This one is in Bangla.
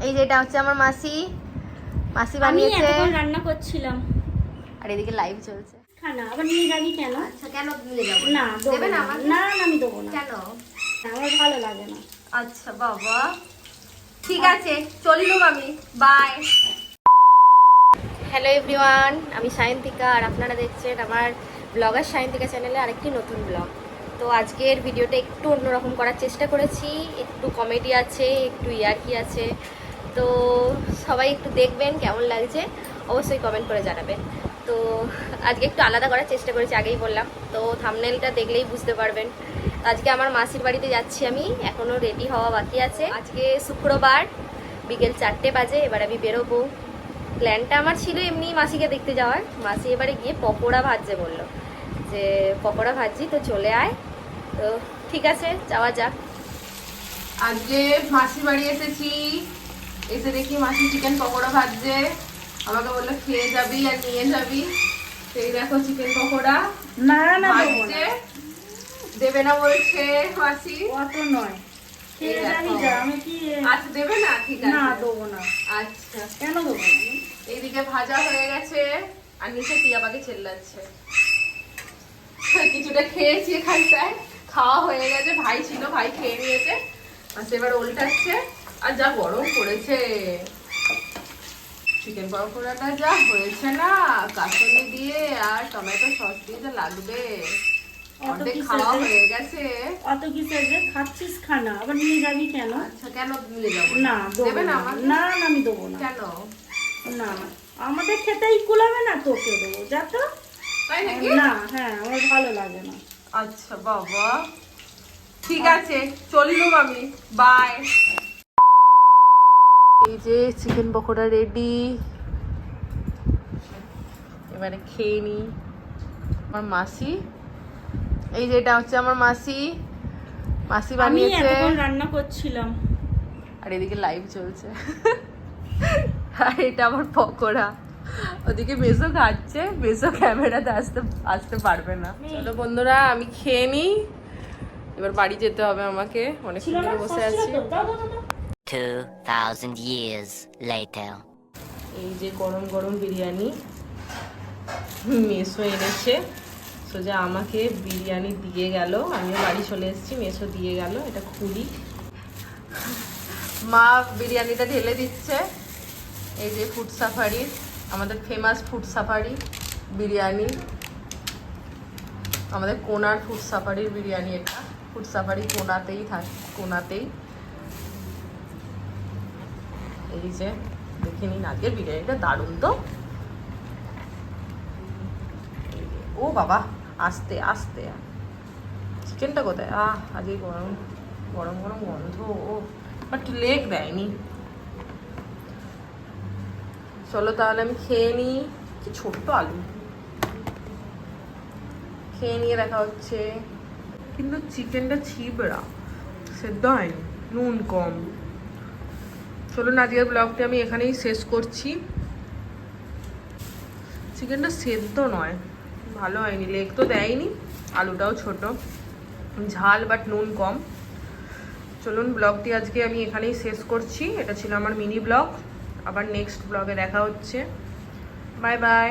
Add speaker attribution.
Speaker 1: এই যে এটা হচ্ছে আমার মাসি বানিয়েছে।
Speaker 2: আমি এখন রান্না করছিলাম
Speaker 1: আর এদিকে লাইভ চলছে।
Speaker 2: খানা আবার নিয়ে যাবি কেন?
Speaker 1: আচ্ছা, কেন নিয়ে যাব?
Speaker 2: না দেবে না আমাকে। না আমি দেবো না।
Speaker 1: কেন?
Speaker 2: আমার ভালো লাগে না।
Speaker 1: আচ্ছা বাবা, ঠিক আছে, চললুম আমি। বাই। হ্যালো এভরিওয়ান, আমি সায়ন্তিকা আর আপনারা দেখছেন আমার ব্লগার সায়ন্তিকা চ্যানেলে আরেকটি নতুন ব্লগ। তো আজকের ভিডিওটা একটু অন্যরকম করার চেষ্টা করেছি, একটু কমেডি আছে, একটু ইয়ার্কি আছে। তো সবাই একটু দেখবেন, কেমন লাগছে অবশ্যই কমেন্ট করে জানাবেন। তো আজকে একটু আলাদা করার চেষ্টা করেছি, আগেই বললাম। তো থাম্বনেলটা দেখলেই বুঝতে পারবেন। আজকে আমার মাসির বাড়িতে যাচ্ছি আমি, এখনও রেডি হওয়া বাকি আছে। আজকে শুক্রবার, বিকেল 4টে বাজে। এবার আমি বেরোবো। প্ল্যানটা আমার ছিল এমনি মাসিকে দেখতে যাওয়ার। মাসি এবারে গিয়ে পকোড়া ভাজছে, বললো যে পকোড়া ভাজি, তো চলে আয়। তো ঠিক আছে, যাওয়া যাক।
Speaker 3: আজকে মাসির বাড়ি এসেছি, এসে দেখি মাসি চিকেন পকোড়া ভাজছে। আমাকে বললো খেয়ে যাবি আর নিয়ে যাবি। সেই দেখো চিকেন পকোড়া
Speaker 2: না না
Speaker 3: ভাজছে, দেবে না বলছে মাসি।
Speaker 2: অত নয়, খেয়ে যাবি যা। আমি কি
Speaker 3: আচ্ছা দেবে না? ঠিক আছে,
Speaker 2: না দেবো না।
Speaker 3: আচ্ছা
Speaker 2: কেন দেবো না?
Speaker 3: এইদিকে ভাজা হয়ে গেছে আর নিচে টিয়া পাখি চেল্লাচ্ছে। কিছুটা খেয়েছি এখানটায়, খাওয়া হয়ে গেছে। ভাই ছিল, ভাই খেয়ে নিয়েছে, আর এবার উল্টাচ্ছে। আর যা গরম পড়েছে, চিকেন পকোড়াটা যা হয়েছে না, কাঁচুনি দিয়ে আর টমেটো সস দিয়ে যা লাগবে। অর্ধেক খাওয়া হয়ে গেছে।
Speaker 2: অত কিসের যে খাচ্ছিস খানা, আবার নিয়ে যাবি কেন?
Speaker 3: আচ্ছা, কেন নিয়ে যাবো?
Speaker 2: না
Speaker 3: দেবে না
Speaker 2: না
Speaker 3: আমাকে?
Speaker 2: না আমি দেবো না।
Speaker 3: কেন?
Speaker 2: না আমাদের খেতেই কুলাবে না, তোকে দেবো যা তো।
Speaker 3: তাই নাকি?
Speaker 2: না হ্যাঁ, আমার ভালো লাগে না।
Speaker 3: আচ্ছা বাবা, ঠিক আছে, চললুম আমি। বাই। এই যে চিকেন পকোড়া রেডি, এবারে খেয়ে নি। আমার মাসি, এই যে এটা হচ্ছে আমার মাসি
Speaker 2: আমি
Speaker 3: বানিয়েছে।
Speaker 2: এখন রান্না করছিলাম
Speaker 3: আর এদিকে লাইভ চলছে। আর এটা আমার পকোড়া। ওদিকে মেসো খাচ্ছে, মেসো ক্যামেরাতে আসতে পারবে না। চলো বন্ধুরা, আমি খেয়ে নিই, এবার বাড়ি যেতে হবে আমাকে। অনেকক্ষণ ধরে বসে আছি।
Speaker 4: 2000 years later.
Speaker 3: এই যে গরম গরম বিরিয়ানি মেসো এনেছে, সোজা আমাকে বিরিয়ানি দিয়ে গেল। আমিও বাড়ি চলে এসেছি, মেসো দিয়ে গেল। এটা খুলি, মা বিরিয়ানিটা ঢেলে দিচ্ছে। এই যে ফুড সাফারির, আমাদের ফেমাস ফুড সাফারি বিরিয়ানি, আমাদের কোনার ফুড সাফারির বিরিয়ানি। এটা ফুড সাফারি কোনাতেই থাকে, কোনাতেই। এই যে দেখে নিন, আজকের বিরিয়ানিটা দারুণ তো। ও বাবা, আস্তে আস্তে। চিকেনটা কোথায়? আজকে গরম গরম গরম গন্ধ। ও বাট লেগ দেয়নি। চলো তাহলে আমি খেয়ে নিই। কি ছোট্ট আলু। খেয়ে নিয়ে দেখা হচ্ছে। কিন্তু চিকেনটা ছিবড়া, সেদ্ধ হয়নি, নুন কম। চলুন আজকের ব্লগটি আমি এখানেই শেষ করছি। চিকেনটা সেদ্ধ নয়, ভালো হয়নি, লেগ তো দেয়নি, আলুটাও ছোট, ঝাল বাট নুন কম। চলুন ব্লগটি আজকে আমি এখানেই শেষ করছি। এটা ছিল আমার মিনি ব্লগ। আবার নেক্সট ব্লগে দেখা হচ্ছে। Bye bye.